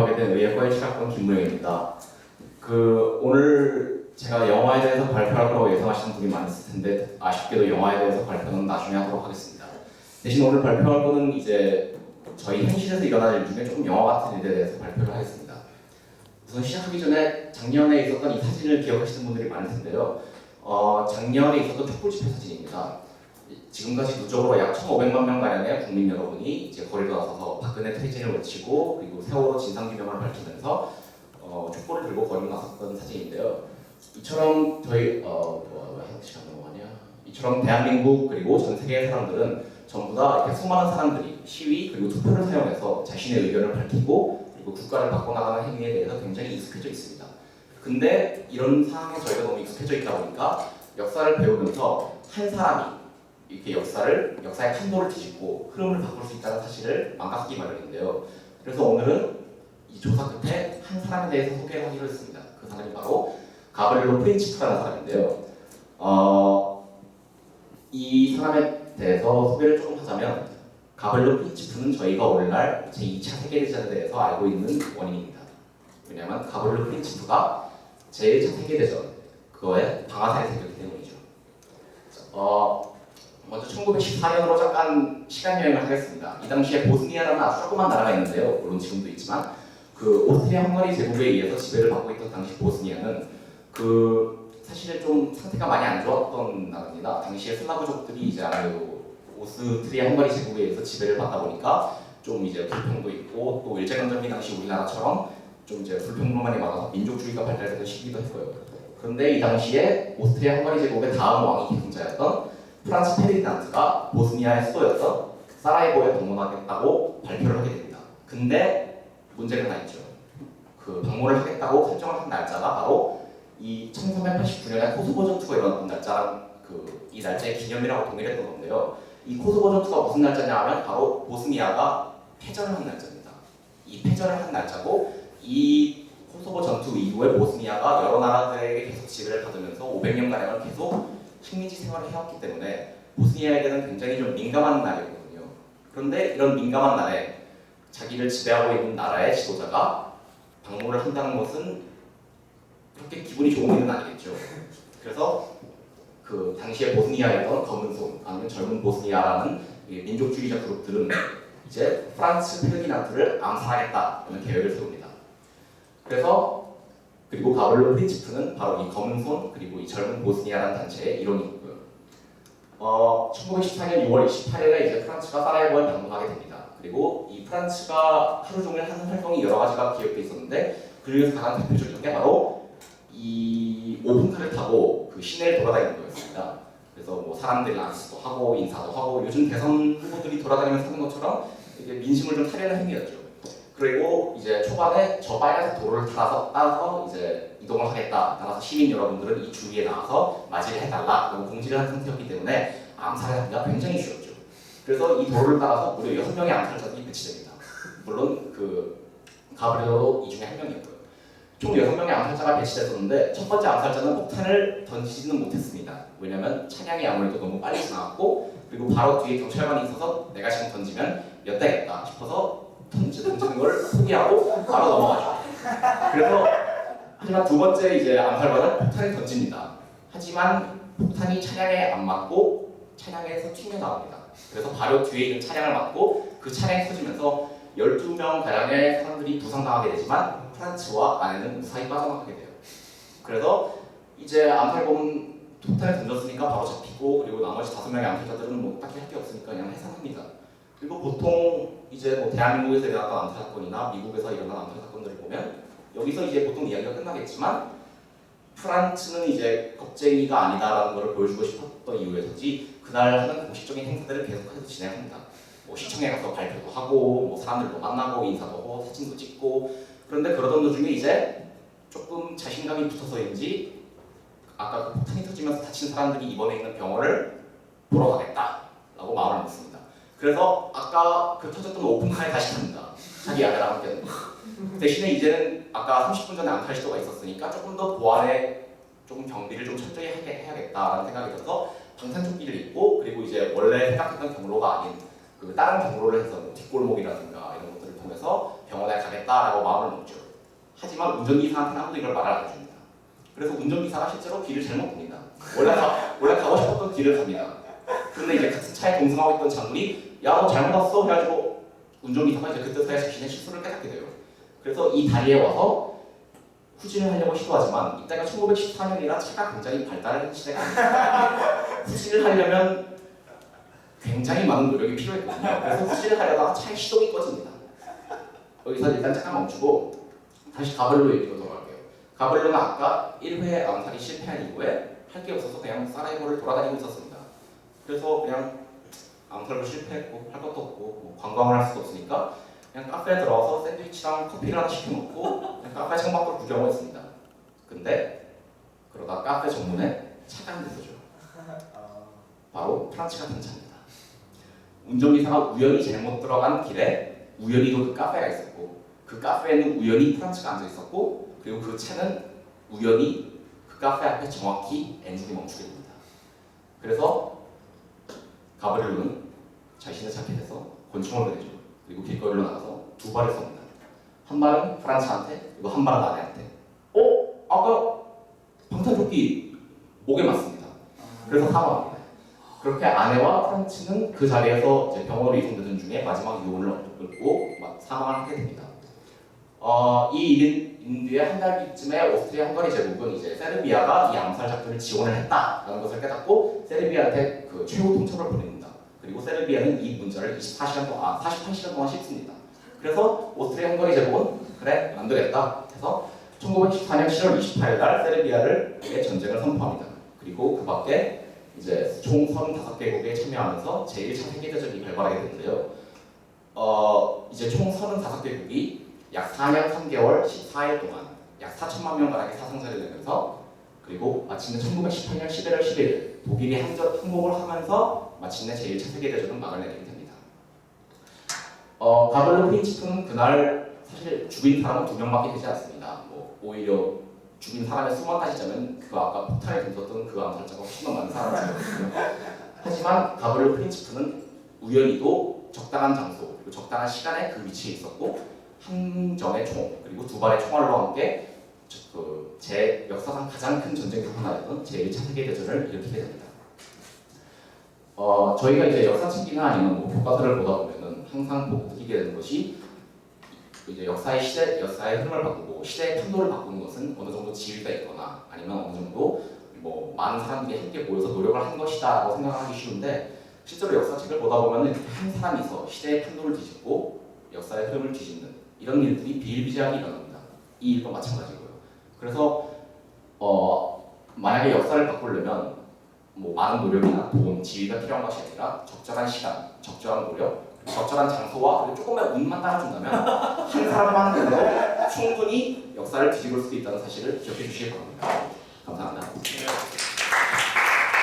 발표하게 된 의예과의 철학관 김무영입니다. 오늘 제가 영화에 대해서 발표할 거라고 예상하시는 분이 많으실 텐데 아쉽게도 영화에 대해서 발표는 나중에 하도록 하겠습니다. 대신 오늘 발표할 거는 이제 저희 현실에서 일어날 일 중에 조금 영화 같은 일에 대해서 발표를 하겠습니다. 우선 시작하기 전에 작년에 있었던 이 사진을 기억하시는 분들이 많을 텐데요. 작년에 있었던 촛불 집회 사진입니다. 지금까지 누적으로 약 1,500만 명 가량의 국민 여러분이 이제 거리로 나서서 박근혜 퇴진을 외치고 그리고 세월호 진상규명을 밝히면서 촛불을 들고 거리로 나섰던 사진인데요. 이처럼 저희 시간 넘어가냐? 이처럼 대한민국 그리고 전 세계의 사람들은 전부 다 이렇게 수많은 사람들이 시위 그리고 투표를 사용해서 자신의 의견을 밝히고 그리고 국가를 바꿔나가는 행위에 대해서 굉장히 익숙해져 있습니다. 근데 이런 상황에 저희가 너무 익숙해져 있다 보니까 역사를 배우면서 한 사람이 이렇게 역사의 판도를 뒤집고 흐름을 바꿀 수 있다는 사실을 망각하기 마련인데요. 그래서 오늘은 이 조사 끝에 한 사람에 대해서 소개를 하기로 했습니다. 그 사람이 바로 가브리엘로 프린치프라는 사람인데요. 이 사람에 대해서 소개를 조금 하자면 가브리엘로 프린치프는 저희가 오늘날 제2차 세계대전에 대해서 알고 있는 원인입니다. 왜냐하면 가브리엘로 프린치프가 제1차 세계대전 그거에 방아쇠를 새겼기 때문이죠. 먼저 1914년으로 잠깐 시간 여행을 하겠습니다. 이 당시에 보스니아라는 아주 조그만 나라가 있는데요. 물론 지금도 있지만 그 오스트리아 헝가리 제국에 의해서 지배를 받고 있던 당시 보스니아는 사실 좀 상태가 많이 안 좋았던 나라입니다. 당시에 슬라브족들이 이제 아무래도 오스트리아 헝가리 제국에 의해서 지배를 받다 보니까 좀 이제 불평도 있고 또 일제강점기 당시 우리나라처럼 좀 이제 불평불만이 많아서 민족주의가 발달되던 시기도 했고요. 그런데 이 당시에 오스트리아 헝가리 제국의 다음 왕위 계승자였던 프란츠 페르디난드가 보스니아의 수도였던 사라예보에 방문하겠다고 발표를 하게 됩니다. 근데 문제가 하나 있죠. 그 방문을 하겠다고 설정을 한 날짜가 바로 이 1389년에 코소보 전투가 일어났던 날짜랑 이 날짜의 기념이라고 동일했던 건데요. 이 코소보 전투가 무슨 날짜냐 하면 바로 보스니아가 패전을 한 날짜입니다. 이 패전을 한 날짜고 이 코소보 전투 이후에 보스니아가 여러 나라들에게 계속 지배를 받으면서 500년가량을 계속 식민지 생활을 해왔기 때문에 보스니아에게는 굉장히 좀 민감한 날이거든요. 그런데 이런 민감한 날에 자기를 지배하고 있는 나라의 지도자가 방문을 한다는 것은 그렇게 기분이 좋은 일은 아니겠죠. 그래서 그 당시에 보스니아였던 검은 손 아니면 젊은 보스니아라는 민족주의자 그룹들은 이제 프란츠 페르디난드를 암살하겠다는 계획을 세웁니다. 그리고 가브리엘로 프린치프는 바로 이 검은 손 그리고 이 젊은 보스니아라는 단체의 일원이고요. 1914년 6월 28일에 이제 프란츠가 사라예보에 방문하게 됩니다. 그리고 이 프란츠가 하루 종일 하는 활동이 여러 가지가 기억돼 있었는데 그 중에서 가장 대표적인 게 바로 이 오픈카를 타고 그 시내를 돌아다니는 거였습니다. 그래서 뭐 사람들이 안수도 하고 인사도 하고 요즘 대선 후보들이 돌아다니면서 하는 것처럼 이게 민심을 좀 타려는 행위였죠. 그리고 이제 초반에 저 빨간색 도로를 따라서 이제 이동을 하겠다. 따라서 시민 여러분들은 이 주위에 나와서 맞이를 해달라고 공지를 한 상태였기 때문에 암살을 하기가 굉장히 쉬웠죠. 그래서 이 도로를 따라서 무려 6명의 암살자들이 배치됩니다. 물론 가브리엘로 이 중에 한 명이었고요. 총 6명의 암살자가 배치됐었는데 첫 번째 암살자는 폭탄을 던지지는 못했습니다. 왜냐면 차량이 아무래도 너무 빨리 지나갔고 그리고 바로 뒤에 경찰관이 있어서 내가 지금 던지면 몇 대겠다 싶어서 던지는 걸 포기하고 바로 넘어가죠. 그래서 하지만 두 번째 이제 암살관은 폭탄을 던집니다. 하지만 폭탄이 차량에 안 맞고 차량에서 튀어나옵니다. 그래서 바로 뒤에 있는 차량을 맞고 그 차량이 터지면서 12명 가량의 사람들이 부상당하게 되지만 프란츠와 아내는 무사히 빠져나가게 돼요. 그래서 이제 암살범은 폭탄을 던졌으니까 바로 잡히고 그리고 나머지 5명의 암살자들은 뭐 딱히 할 게 없으니까 그냥 해산합니다. 그리고 보통 이제 뭐 대한민국에서 일어났던 암살 사건이나 미국에서 일어난 암살 사건들을 보면 여기서 이제 보통 이야기가 끝나겠지만 프란츠는 이제 겁쟁이가 아니다라는 걸 보여주고 싶었던 이유에서지 그날 하는 공식적인 행사들을 계속해서 진행합니다. 뭐 시청에 가서 발표도 하고 뭐 사람들도 만나고 인사도 하고 사진도 찍고 그런데 그러던 도중에 이제 조금 자신감이 붙어서인지 아까 그 폭탄이 터지면서 다친 사람들이 입원해 있는 병원을 보러 가겠다라고 마음을 먹습니다. 그래서 아까 그 터졌던 오픈카에 다시 탑니다. 자기 아내랑 함께. 대신에 이제는 아까 30분 전에 암살 시도가 있었으니까 조금 더 보안에 조금 경비를 좀 철저히 해야겠다라는 생각이 들어서 방탄조끼를 입고 그리고 이제 원래 생각했던 경로가 아닌 그 다른 경로를 해서 뒷골목이라든가 이런 것들을 보면서 병원에 가겠다라고 마음을 먹죠. 하지만 운전기사한테는 아무도 이걸 말을 안 해줍니다. 그래서 운전기사가 실제로 길을 잘못 봅니다. 원래 가고 싶었던 길을 갑니다. 근데 이제 같은 차에 동승하고 있던 장군이 야 너 잘못 왔어 해가지고 운전기사가 이제 그때서야 자신의 실수를 깨닫게 돼요. 그래서 이 다리에 와서 후진을 하려고 시도하지만 이때가 1914년이라 차가 굉장히 발달한 시대가 아닙니다. 후진을 하려면 굉장히 많은 노력이 필요했거든요. 그래서 후진을 하려다가 차의 시동이 꺼집니다. 여기서 일단 잠깐 멈추고 다시 가벌로 얘기로 돌아갈게요. 가벌로는 아까 1회 암살이 실패한 이후에 할 게 없어서 그냥 사라예보를 돌아다니고 있었습니다. 그래서 그냥 암살도 실패했고 할 것도 없고 뭐 관광을 할 수도 없으니까 그냥 카페에 들어와서 샌드위치랑 커피를 하나 시켜 먹고 그냥 카페 창밖으로 구경을 했습니다. 근데 그러다 카페 정문에 차가 한 대 서죠. 바로 프란츠가 탄차입니다. 운전기사가 우연히 잘못 들어간 길에 우연히도 그 카페가 있었고 그 카페에는 우연히 프란츠가 앉아 있었고 그리고 그 차는 우연히 그 카페 앞에 정확히 엔진이 멈추게 됩니다. 그래서 가브리엘로는 자신의 자켓에서 권총을 꺼내죠. 그리고 길거리로 나가서 두 발을 쏩니다. 한 발은 프란츠한테 그리고 한 발은 아내한테. 아까 방탄조끼 목에 맞습니다. 그래서 사망합니다. 그렇게 아내와 프란츠는 그 자리에서 이제 병원으로 이송되던 중에 마지막 유언을 얻고 사망을 하게 됩니다. 이 일이 있는 뒤에 한 달 뒤쯤에 오스트리아 헝가리 제국은 이제 세르비아가 이 암살 작전을 지원을 했다라는 것을 깨닫고 세르비아한테 그 최후 통첩을 보냅니다. 그리고 세르비아는 이 문제를 48시간 동안 씹습니다. 그래서 오스트리아 헝가리 제국은 그래 안 되겠다 해서 1914년 7월 28일 날 세르비아를 전쟁을 선포합니다. 그리고 그 밖에 이제 총 35개국에 참여하면서 제1차 세계대전이 발발하게 되는데요. 이제 총 35개국이 약 4년 3개월 14일 동안 약 4천만 명 가량의 사상자를 내면서 그리고 마침내 1918년 11월 11일 독일이 항복을 하면서 마침내 제1차 세계대전은 막을 내리게 됩니다. 가벌로 프린치프는 그날 사실 죽인 사람은 2명밖에 되지 않습니다. 오히려 죽인 사람의 수만 따지자면 그 아까 폭탄에 던졌던 그 암살자가 훨씬 더 많은 사람이거든요. 하지만 가벌로 프린치프는 우연히도 적당한 장소 그리고 적당한 시간에 그 위치에 있었고 한 정의 총 그리고 두 발의 총알로 함께 제 역사상 가장 큰 전쟁 중 하나였던 제1차 세계대전을 일으키게 됩니다. 저희가 이제 역사책이나 아니면 교과서를 보다 보면은 항상 느끼게 되는 것이 이제 역사의 흐름을 바꾸고 시대의 판도를 바꾸는 것은 어느 정도 지위가 있거나 아니면 어느 정도 많은 사람들이 함께 모여서 노력을 한 것이다라고 생각하기 쉬운데 실제로 역사책을 보다 보면은 한 사람이서 시대의 판도를 뒤집고 역사의 흐름을 뒤집는 이런 일들이 비일비재하게 일어납니다. 이 일도 마찬가지고요. 그래서 만약에 역사를 바꾸려면 많은 노력이나 돈, 지위가 필요한 것이 아니라 적절한 시간, 적절한 노력, 적절한 장소와 그리고 조금의 운만 따라준다면 한 사람만 해도 충분히 역사를 뒤집을 수도 있다는 사실을 기억해 주시기 바랍니다. 감사합니다.